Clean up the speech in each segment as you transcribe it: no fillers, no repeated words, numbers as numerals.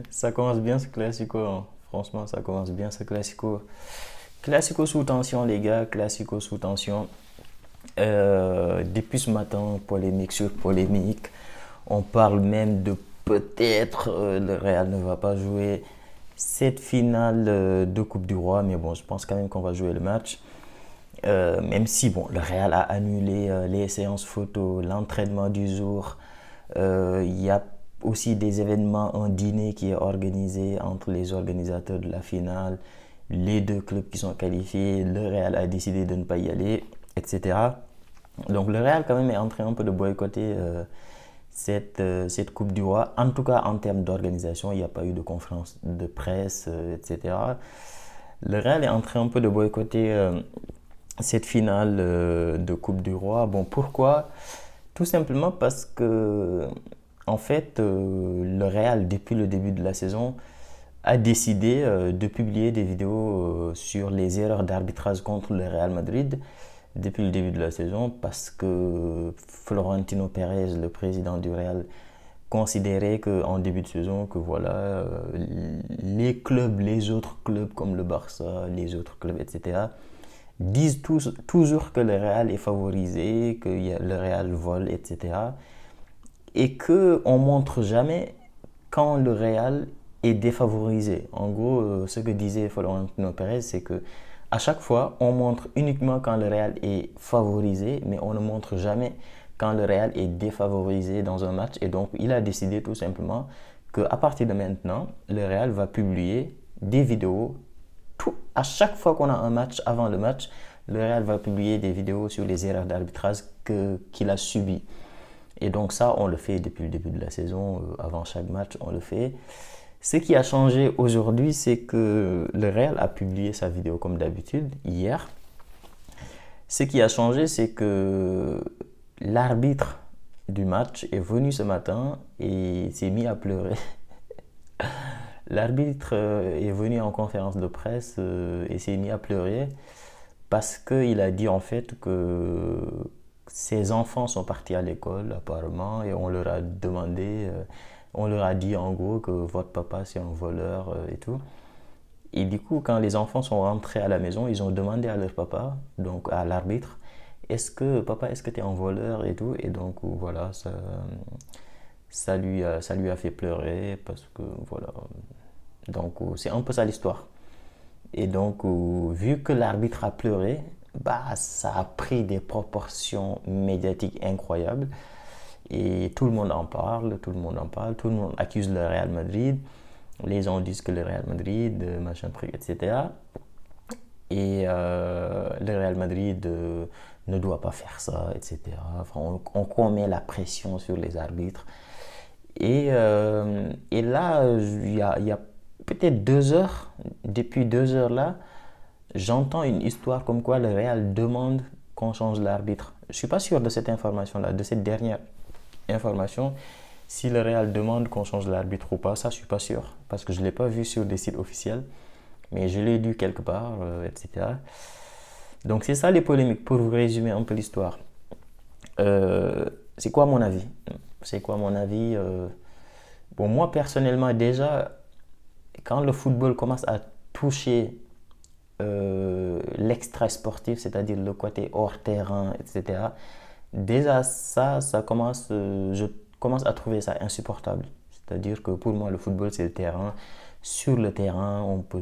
Ça commence bien ce classico, hein. Franchement, ça commence bien ce classico. Classico sous tension, les gars, classico sous tension. Depuis ce matin, polémique sur polémique. On parle même de peut-être le Real ne va pas jouer cette finale de Coupe du Roi, mais bon, je pense quand même qu'on va jouer le match. Même si bon, le Real a annulé les séances photo, l'entraînement du jour. Il y a aussi des événements, un dîner qui est organisé entre les organisateurs de la finale, les deux clubs qui sont qualifiés. Le Real a décidé de ne pas y aller, etc. Donc le Real quand même est en train un peu de boycotter cette Coupe du Roi. En tout cas, en termes d'organisation, il n'y a pas eu de conférence de presse, etc. Le Real est en train un peu de boycotter cette finale de Coupe du Roi. Bon, pourquoi? Tout simplement parce que, en fait, le Real, depuis le début de la saison, a décidé de publier des vidéos sur les erreurs d'arbitrage contre le Real Madrid depuis le début de la saison parce que Florentino Pérez, le président du Real, considérait qu'en début de saison, que voilà, les clubs, les autres clubs comme le Barça, les autres clubs, etc., disent toujours que le Real est favorisé, que le Real vole, etc. Et qu'on ne montre jamais quand le Real est défavorisé. En gros, ce que disait Florentino Pérez, c'est que à chaque fois, on montre uniquement quand le Real est favorisé, mais on ne montre jamais quand le Real est défavorisé dans un match. Et donc, il a décidé tout simplement qu'à partir de maintenant, le Real va publier des vidéos. À chaque fois qu'on a un match, avant le match, le Real va publier des vidéos sur les erreurs d'arbitrage qu'il a subies. Et donc ça, on le fait depuis le début de la saison, avant chaque match, on le fait. Ce qui a changé aujourd'hui, c'est que le Real a publié sa vidéo comme d'habitude, hier. Ce qui a changé, c'est que l'arbitre du match est venu ce matin et s'est mis à pleurer. L'arbitre est venu en conférence de presse et s'est mis à pleurer parce qu'il a dit en fait que ses enfants sont partis à l'école apparemment et on leur a demandé, on leur a dit en gros que votre papa c'est un voleur et tout. Et du coup, quand les enfants sont rentrés à la maison, ils ont demandé à leur papa, donc à l'arbitre, papa, est-ce que tu es un voleur et tout. Et donc voilà, ça lui a fait pleurer parce que voilà. Donc c'est un peu ça l'histoire. Et donc, vu que l'arbitre a pleuré, bah, ça a pris des proportions médiatiques incroyables. Et tout le monde en parle, tout le monde en parle, tout le monde accuse le Real Madrid. Les gens disent que le Real Madrid, machin truc, etc. Et le Real Madrid ne doit pas faire ça, etc. Enfin, on met la pression sur les arbitres. Et là, il y a peut-être 2 heures, depuis 2 heures là, j'entends une histoire comme quoi le Real demande qu'on change l'arbitre. Je ne suis pas sûr de cette information-là, de cette dernière information. Si le Real demande qu'on change l'arbitre ou pas, ça je ne suis pas sûr. Parce que je ne l'ai pas vu sur des sites officiels. Mais je l'ai lu quelque part, etc. Donc c'est ça les polémiques, pour vous résumer un peu l'histoire. Euh, c'est quoi mon avis? C'est quoi mon avis? Bon, moi personnellement, déjà, quand le football commence à toucher l'extra sportif, c'est-à-dire le côté hors terrain, etc. Déjà ça commence, je commence à trouver ça insupportable. C'est-à-dire que pour moi, le football, c'est le terrain. Sur le terrain, on peut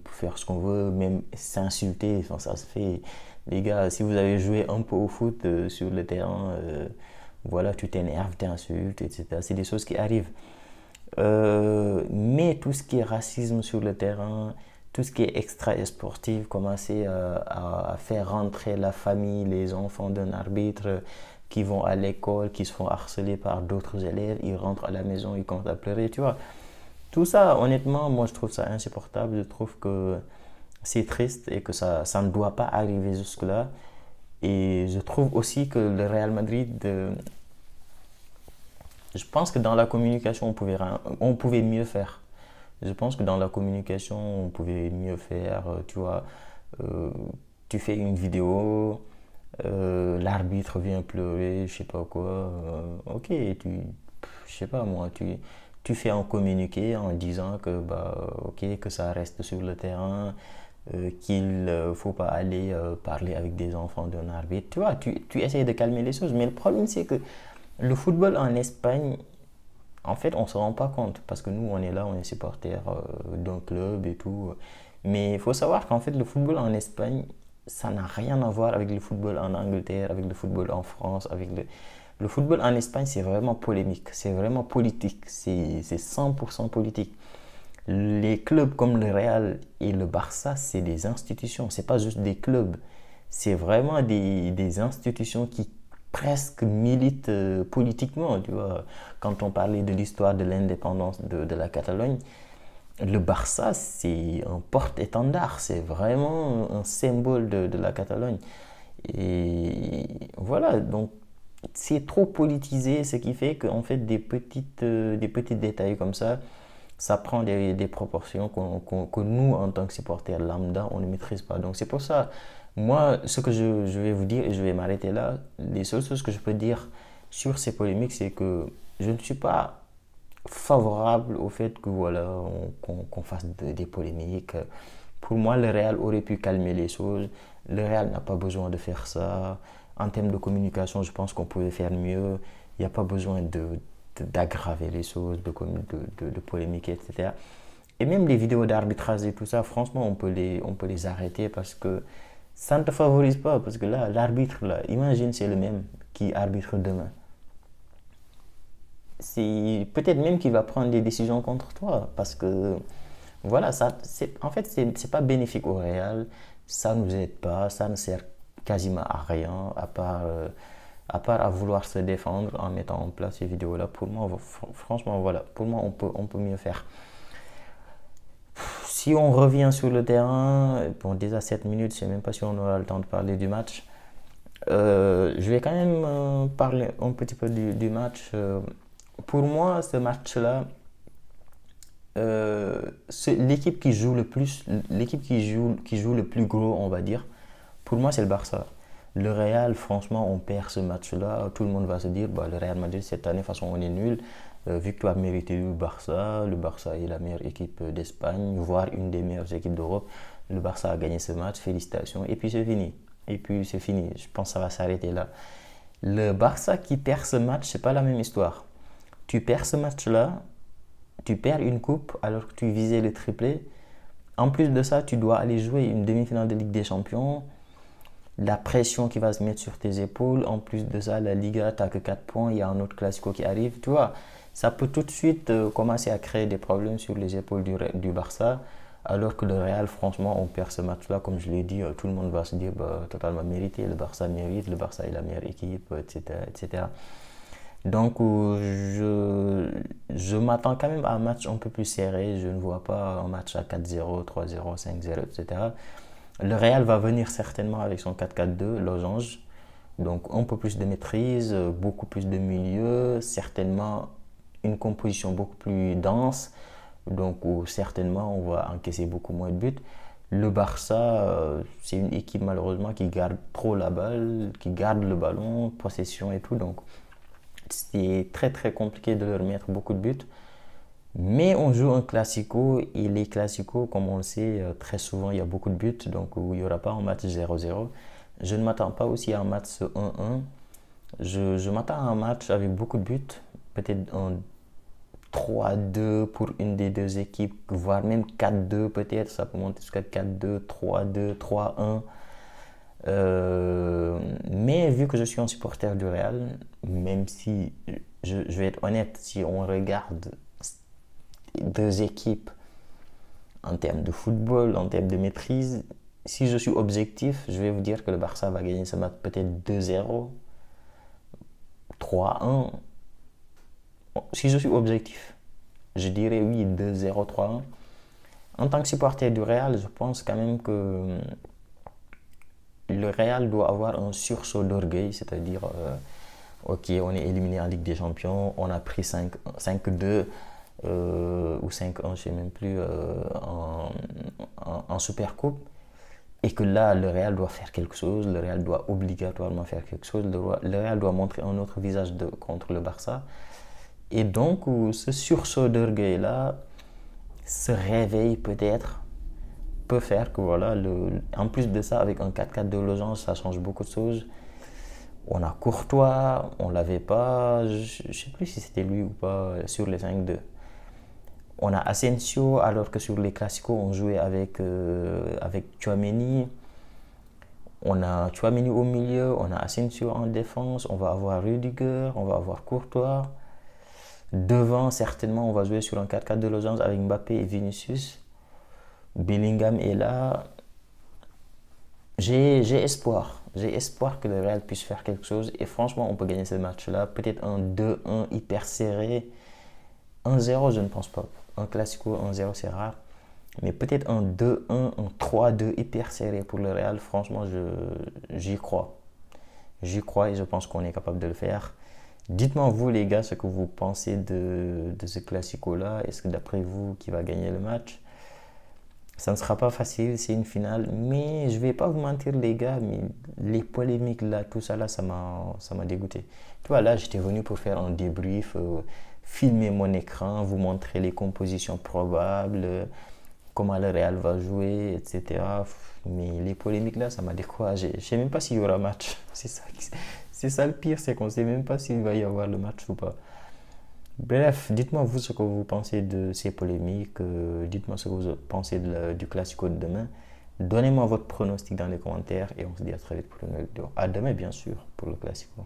faire ce qu'on veut, même s'insulter, enfin, ça se fait. Les gars, si vous avez joué un peu au foot sur le terrain, voilà, tu t'énerves, t'insultes, etc. C'est des choses qui arrivent. Mais tout ce qui est racisme sur le terrain, tout ce qui est extra-sportif, commencer à faire rentrer la famille, les enfants d'un arbitre qui vont à l'école, qui se font harceler par d'autres élèves, ils rentrent à la maison, ils commencent à pleurer, tu vois. Tout ça, honnêtement, moi je trouve ça insupportable, je trouve que c'est triste et que ça ne doit pas arriver jusque-là. Et je trouve aussi que le Real Madrid, je pense que dans la communication, on pouvait mieux faire. Je pense que dans la communication, on pouvait mieux faire. Tu vois, euh, tu fais une vidéo, l'arbitre vient pleurer, je sais pas quoi. Ok, je sais pas moi, tu fais un communiqué en disant que, bah, ok, que ça reste sur le terrain, qu'il ne faut pas aller parler avec des enfants d'un arbitre. Tu vois, tu essayes de calmer les choses. Mais le problème, c'est que le football en Espagne, en fait, on ne se rend pas compte parce que nous, on est là, on est supporters d'un club et tout. Mais il faut savoir qu'en fait, le football en Espagne, ça n'a rien à voir avec le football en Angleterre, avec le football en France, avec le football en Espagne, c'est vraiment polémique, c'est vraiment politique, c'est 100% politique. Les clubs comme le Real et le Barça, c'est des institutions, c'est pas juste des clubs, c'est vraiment des institutions qui presque militent politiquement, tu vois. Quand on parlait de l'histoire de l'indépendance de la Catalogne, le Barça, c'est un porte-étendard, c'est vraiment un symbole de la Catalogne. Et voilà, donc c'est trop politisé, ce qui fait qu'en fait des petits détails comme ça prend des proportions que nous, en tant que supporters lambda, on ne maîtrise pas. Donc c'est pour ça, moi, ce que je vais vous dire, et je vais m'arrêter là, les seules choses que je peux dire sur ces polémiques, c'est que je ne suis pas favorable au fait que voilà, qu'on fasse des polémiques. Pour moi, le Real aurait pu calmer les choses. Le Real n'a pas besoin de faire ça. En termes de communication, je pense qu'on pouvait faire mieux. Il n'y a pas besoin d'aggraver les choses, de polémiquer, etc. Et même les vidéos d'arbitrage et tout ça, franchement, on peut les arrêter parce que ça ne te favorise pas. Parce que là, l'arbitre, là, imagine, c'est le même qui arbitre demain. C'est peut-être même qu'il va prendre des décisions contre toi parce que voilà, ça, en fait, c'est pas bénéfique au Real, ça nous aide pas, ça ne sert quasiment à rien à part à vouloir se défendre en mettant en place ces vidéos-là. Pour moi, franchement, voilà, pour moi, on peut mieux faire. Si on revient sur le terrain, bon, déjà 7 minutes, je ne sais même pas si on aura le temps de parler du match. Je vais quand même parler un petit peu du match. Pour moi, ce match-là, l'équipe qui joue le plus, l'équipe qui joue le plus gros, on va dire, pour moi, c'est le Barça. Le Real, franchement, on perd ce match-là. Tout le monde va se dire, bah, le Real Madrid, cette année, de toute façon, on est nul. Victoire méritée du Barça. Le Barça est la meilleure équipe d'Espagne, voire une des meilleures équipes d'Europe. Le Barça a gagné ce match, félicitations. Et puis c'est fini. Et puis c'est fini. Je pense que ça va s'arrêter là. Le Barça qui perd ce match, c'est pas la même histoire. Tu perds ce match-là, tu perds une coupe alors que tu visais le triplé. En plus de ça, tu dois aller jouer une demi-finale de Ligue des Champions. La pression qui va se mettre sur tes épaules. En plus de ça, la Liga, tu n'as que 4 points. Il y a un autre classico qui arrive. Tu vois, ça peut tout de suite commencer à créer des problèmes sur les épaules du Barça. Alors que le Real, franchement, on perd ce match-là. Comme je l'ai dit, tout le monde va se dire bah, totalement mérité. Le Barça mérite, le Barça est la meilleure équipe, etc. etc. Donc, je m'attends quand même à un match un peu plus serré. Je ne vois pas un match à 4-0, 3-0, 5-0, etc. Le Real va venir certainement avec son 4-4-2, losange. Donc, un peu plus de maîtrise, beaucoup plus de milieu, certainement une composition beaucoup plus dense. Donc, certainement, on va encaisser beaucoup moins de buts. Le Barça, c'est une équipe malheureusement qui garde trop la balle, qui garde le ballon, possession et tout. Donc, c'est très très compliqué de leur mettre beaucoup de buts. Mais on joue un classico et les classicos, comme on le sait, très souvent il y a beaucoup de buts. Donc il n'y aura pas un match 0-0. Je ne m'attends pas aussi à un match 1-1. Je m'attends à un match avec beaucoup de buts. Peut-être un 3-2 pour une des deux équipes, voire même 4-2 peut-être. Ça peut monter jusqu'à 4-2, 3-2, 3-1. Mais vu que je suis un supporter du Real, même si je vais être honnête, si on regarde deux équipes en termes de football, en termes de maîtrise, si je suis objectif, je vais vous dire que le Barça va gagner ce match peut-être 2-0, 3-1. Si je suis objectif, je dirais oui 2-0, 3-1. En tant que supporter du Real, je pense quand même que le Real doit avoir un sursaut d'orgueil, c'est-à-dire, ok, on est éliminé en Ligue des Champions, on a pris 5-2 ou 5-1, je ne sais même plus, en Super Coupe, et que là, le Real doit faire quelque chose, le Real doit obligatoirement faire quelque chose, le Real doit montrer un autre visage contre le Barça. Et donc, ce sursaut d'orgueil-là, ce réveil peut-être, peut faire que voilà, en plus de ça, avec un 4-4 de Losange, ça change beaucoup de choses. On a Courtois, on l'avait pas, je ne sais plus si c'était lui ou pas sur les 5-2. On a Asensio, alors que sur les Classicos, on jouait avec Tchouaméni. On a Tchouaméni au milieu, on a Asensio en défense, on va avoir Rudiger, on va avoir Courtois. Devant, certainement, on va jouer sur un 4-4 de Losange avec Mbappé et Vinicius. Bellingham est là. J'ai espoir. J'ai espoir que le Real puisse faire quelque chose. Et franchement, on peut gagner ce match-là. Peut-être un 2-1 hyper serré. 1-0, je ne pense pas. Un Classico 1-0, c'est rare. Mais peut-être un 2-1, un 3-2 hyper serré pour le Real. Franchement, j'y crois. J'y crois et je pense qu'on est capable de le faire. Dites-moi, vous, les gars, ce que vous pensez de ce Classico-là. Est-ce que d'après vous, qui va gagner le match? Ça ne sera pas facile, c'est une finale, mais je vais pas vous mentir les gars, mais les polémiques là, tout ça là, ça m'a dégoûté. Tu vois, là, j'étais venu pour faire un débrief, filmer mon écran, vous montrer les compositions probables, comment le Real va jouer, etc. Mais les polémiques là, ça m'a découragé. Je sais même pas s'il y aura match. C'est ça le pire, c'est qu'on sait même pas s'il va y avoir le match ou pas. Bref, dites-moi vous ce que vous pensez de ces polémiques, dites-moi ce que vous pensez du Classico de demain. Donnez-moi votre pronostic dans les commentaires et on se dit à très vite pour une nouvelle vidéo. À demain bien sûr pour le Classico.